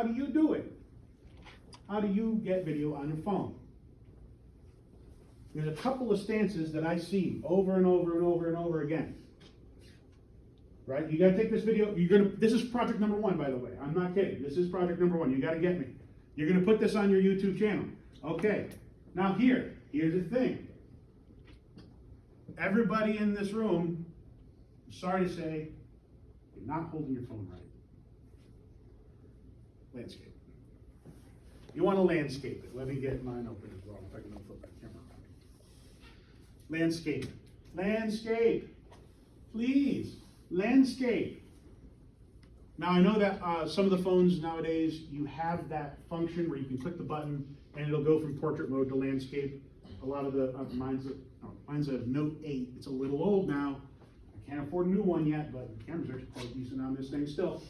How do you do it? How do you get video on your phone? There's a couple of stances that I see over and over and over and over again. Right? You gotta take this video, this is project number 1, by the way. I'm not kidding. This is project number 1. You gotta get me. You're gonna put this on your YouTube channel. Okay. Now here's the thing. Everybody in this room, sorry to say, you're not holding your phone right. Landscape. You want to landscape it. Let me get mine open as well, if I can flip my camera around. Landscape. Landscape. Please. Landscape. Now I know that some of the phones nowadays, you have that function where you can click the button and it'll go from portrait mode to landscape. A lot of the, mine's a Note 8. It's a little old now. I can't afford a new one yet, but the cameras are quite decent on this thing still.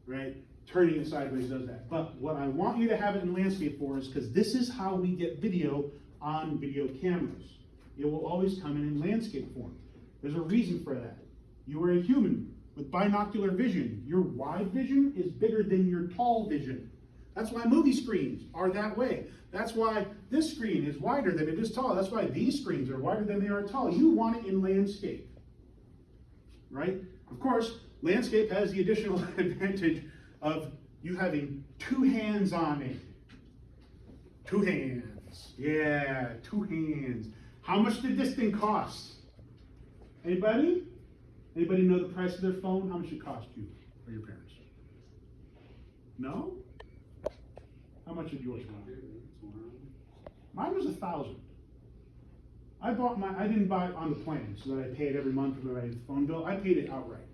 Right? Turning it sideways does that. But what I want you to have it in landscape for is because this is how we get video on video cameras. It will always come in landscape form. There's a reason for that. You are a human with binocular vision. Your wide vision is bigger than your tall vision. That's why movie screens are that way. That's why this screen is wider than it is tall. That's why these screens are wider than they are tall. You want it in landscape, right? Of course, landscape has the additional advantage of you having 2 hands on it. 2 hands. Yeah, 2 hands. How much did this thing cost? Anybody? Anybody know the price of their phone? How much it cost you or your parents? No? How much did yours cost? Mine was $1,000. I didn't buy it on the plan so that I pay it every month for my phone bill. I paid it outright.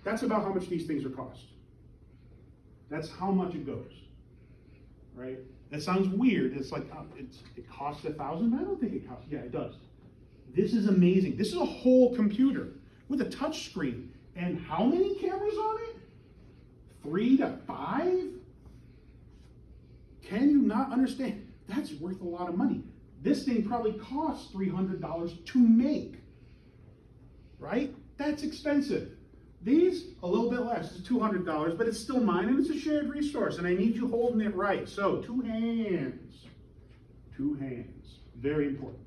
That's about how much these things are cost. That's how much it goes, right? That sounds weird. It's like, it costs $1,000? I don't think it costs, yeah, it does. This is amazing. This is a whole computer with a touch screen. And how many cameras on it? 3 to 5? Can you not understand? That's worth a lot of money. This thing probably costs $300 to make, right? That's expensive. These, a little bit less, it's $200, but it's still mine and it's a shared resource and I need you holding it right. So 2 hands, 2 hands, very important.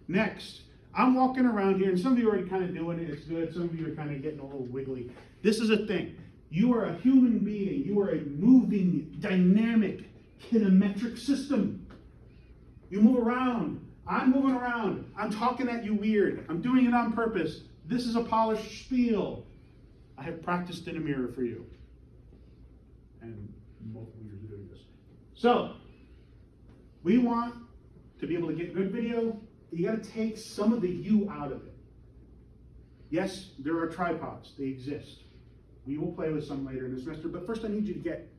Next, I'm walking around here and some of you are already kind of doing it, it's good. Some of you are kind of getting a little wiggly. This is a thing. You are a human being. You are a moving, dynamic, kinemetric system. You move around. I'm moving around. I'm talking at you weird. I'm doing it on purpose. This is a polished spiel. I have practiced in a mirror for you. And multiple years of doing this. So, we want to be able to get good video. You got to take some of the you out of it. Yes, there are tripods. They exist. We will play with some later in the semester, but first I need you to get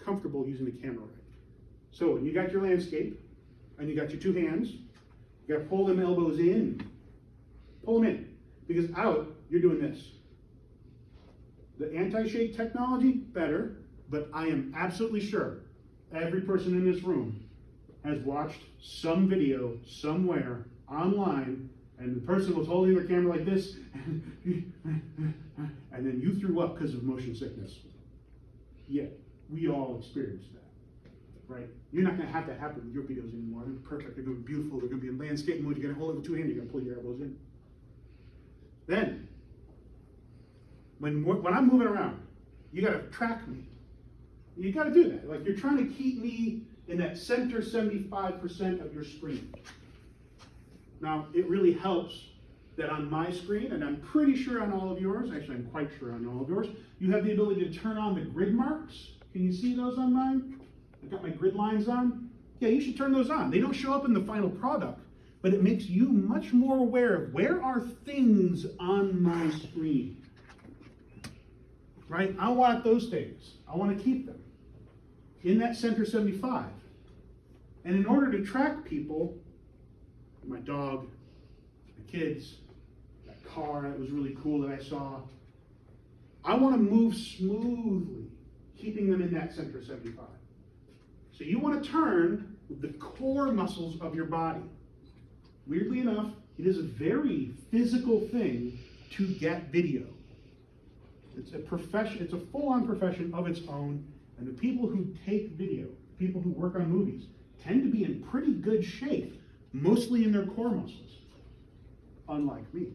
comfortable using the camera right. So when you got your landscape, and you got your 2 hands, you got to pull them elbows in. Pull them in. Because out, you're doing this. The anti-shake technology, better, but I am absolutely sure every person in this room has watched some video somewhere online, and the person was holding their camera like this, and then you threw up because of motion sickness. Yeah, we all experienced that. Right? You're not going to have that happen with your videos anymore. They're perfect. They're going to be beautiful. They're going to be in landscape mode. You're going to hold it with 2 hands. You're going to pull your elbows in. Then, when I'm moving around, you got to track me. You got to do that. Like you're trying to keep me in that center 75% of your screen. Now, it really helps that on my screen, and I'm pretty sure on all of yours, actually I'm quite sure on all of yours, you have the ability to turn on the grid marks. Can you see those on mine? I've got my grid lines on. Yeah, you should turn those on. They don't show up in the final product, but it makes you much more aware of where are things on my screen. Right? I want those things. I want to keep them in that center 75. And in order to track people, my dog, my kids, that car that was really cool that I saw, I want to move smoothly, keeping them in that center 75. So you want to turn the core muscles of your body. Weirdly enough, it is a very physical thing to get video. It's a profession, it's a full-on profession of its own, And the people who take video, people who work on movies, tend to be in pretty good shape, mostly in their core muscles. Unlike me,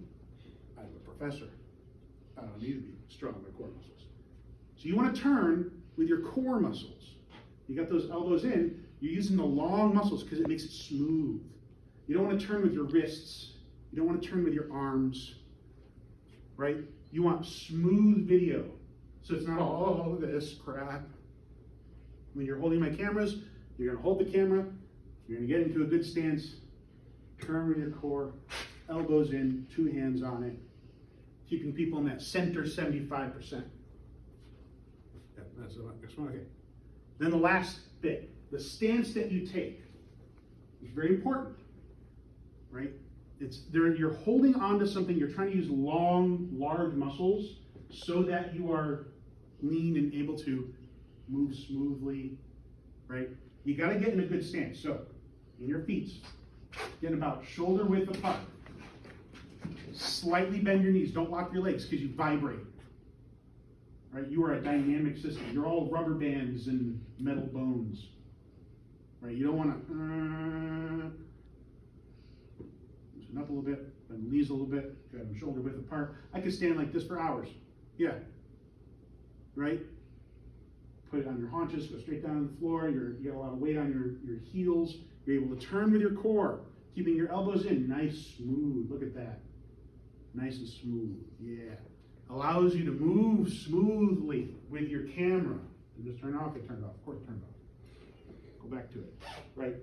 I'm a professor. I don't need to be strong in my core muscles. So you want to turn with your core muscles. You got those elbows in, you're using the long muscles because it makes it smooth. You don't want to turn with your wrists. You don't want to turn with your arms, right? You want smooth video. So it's not all this crap. When you're holding my cameras, you're going to hold the camera, you're going to get into a good stance, turn with your core, elbows in, 2 hands on it, keeping people in that center 75%. Yeah, that's one. Okay. Then the last bit, the stance that you take is very important, right? You're holding on to something, you're trying to use long, large muscles so that you are lean and able to move smoothly, right? You got to get in a good stance. So, in your feet, get about shoulder width apart. Slightly bend your knees. Don't lock your legs because you vibrate. Right? You are a dynamic system. You're all rubber bands and metal bones. Right? You don't want to loosen up a little bit, bend the knees a little bit, got them shoulder width apart. I could stand like this for hours. Yeah. Right? Put it on your haunches, go straight down to the floor. You got a lot of weight on your heels. You're able to turn with your core, keeping your elbows in, nice, smooth. Look at that. Nice and smooth. Yeah. Allows you to move smoothly with your camera. And just turn off, it turned off. Of course, it turned off. Go back to it. Right?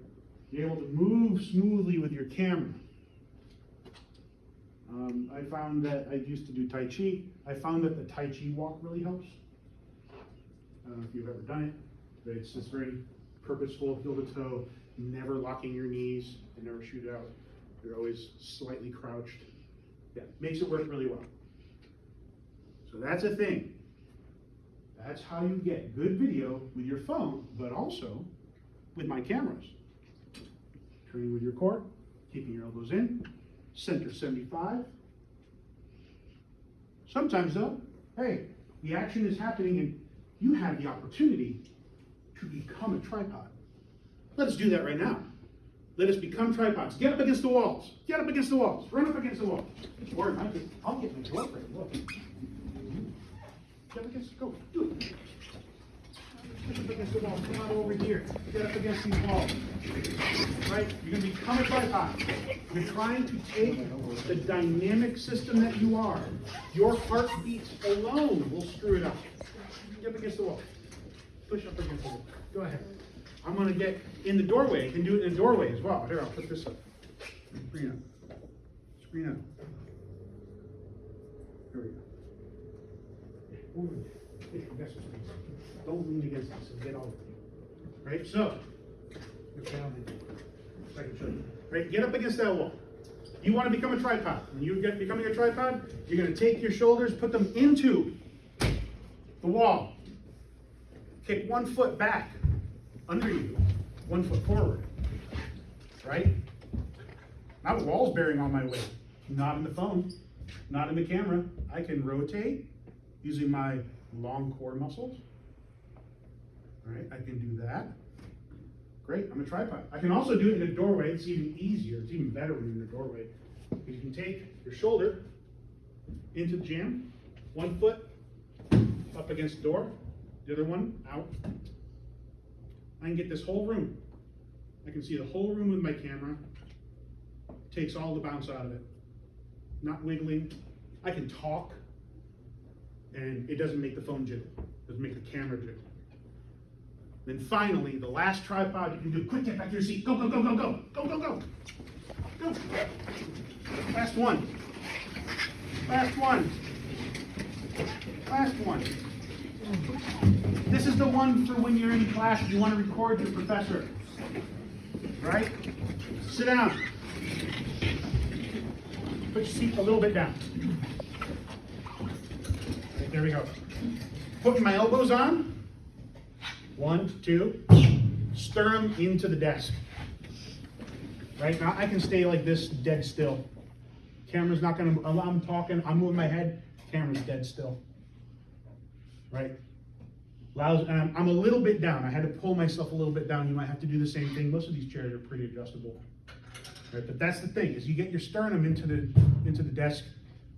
You're able to move smoothly with your camera. I found that I used to do Tai Chi. I found that the Tai Chi walk really helps. I don't know if you've ever done it, but it's just very purposeful, heel to toe, never locking your knees, and never shoot out. You're always slightly crouched. Yeah, makes it work really well. So that's a thing. That's how you get good video with your phone, but also with my cameras. Turning with your core, keeping your elbows in, center 75. Sometimes though, hey, the action is happening and you have the opportunity to become a tripod. Let's do that right now. Let us become tripods. Get up against the walls. Get up against the walls. Run up against the walls. Or I'll get my girlfriend. Look. Get up against, go, do it. Get up against the walls. Come on over here. Get up against these walls. Right? You're going to become a tripod. You're trying to take the dynamic system that you are. Your heartbeats alone will screw it up. Get up against the wall. Push up against the wall. Go ahead. I'm going to get in the doorway. You can do it in the doorway as well. Here, I'll put this up. Screen up. Screen up. Here we go. Don't lean against this and get all of it. Right? So, I can show you. Right? Get up against that wall. You want to become a tripod. When you get becoming a tripod, you're going to take your shoulders, put them into the wall. Kick 1 foot back under you, 1 foot forward. Right? Now the wall's bearing on my weight. Not in the phone, not in the camera. I can rotate using my long core muscles. Right? I can do that. Great, I'm a tripod. I can also do it in a doorway. It's even easier. It's even better when you're in a doorway. You can take your shoulder into the jam, 1 foot up against the door, the other one out. I can get this whole room. I can see the whole room with my camera. Takes all the bounce out of it. Not wiggling. I can talk, and it doesn't make the phone jiggle. It doesn't make the camera jiggle. Then finally, the last tripod you can do. Quick, get back to your seat. Go, go, go, go, go. Go, go, go. Go. Last one. Last one. Last one. This is the one for when you're in class and you want to record your professor. Right? Sit down. Put your seat a little bit down. Right, there we go. Putting my elbows on. 1, 2. Stir them into the desk. Right? Now I can stay like this, dead still. Camera's not going to, I'm talking, I'm moving my head, camera's dead still. Right? Allows, and I'm a little bit down. I had to pull myself a little bit down. You might have to do the same thing. Most of these chairs are pretty adjustable. Right? But that's the thing, is you get your sternum into the desk,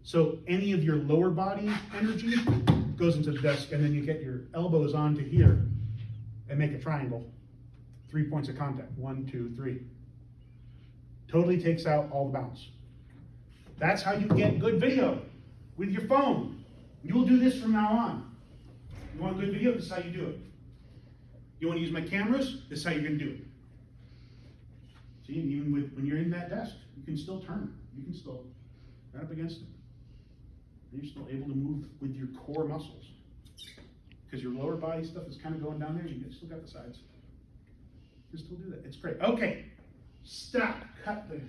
so any of your lower body energy goes into the desk, and then you get your elbows onto here and make a triangle. 3 points of contact. 1, 2, 3. Totally takes out all the bounce. That's how you get good video with your phone. You'll do this from now on. You want good video? This is how you do it. You want to use my cameras? This is how you're going to do it. See, and even when you're in that desk, you can still turn. You can still right up against it. And you're still able to move with your core muscles. Because your lower body stuff is kind of going down there, you still got the sides. You can still do that. It's great. Okay. Stop. Cut the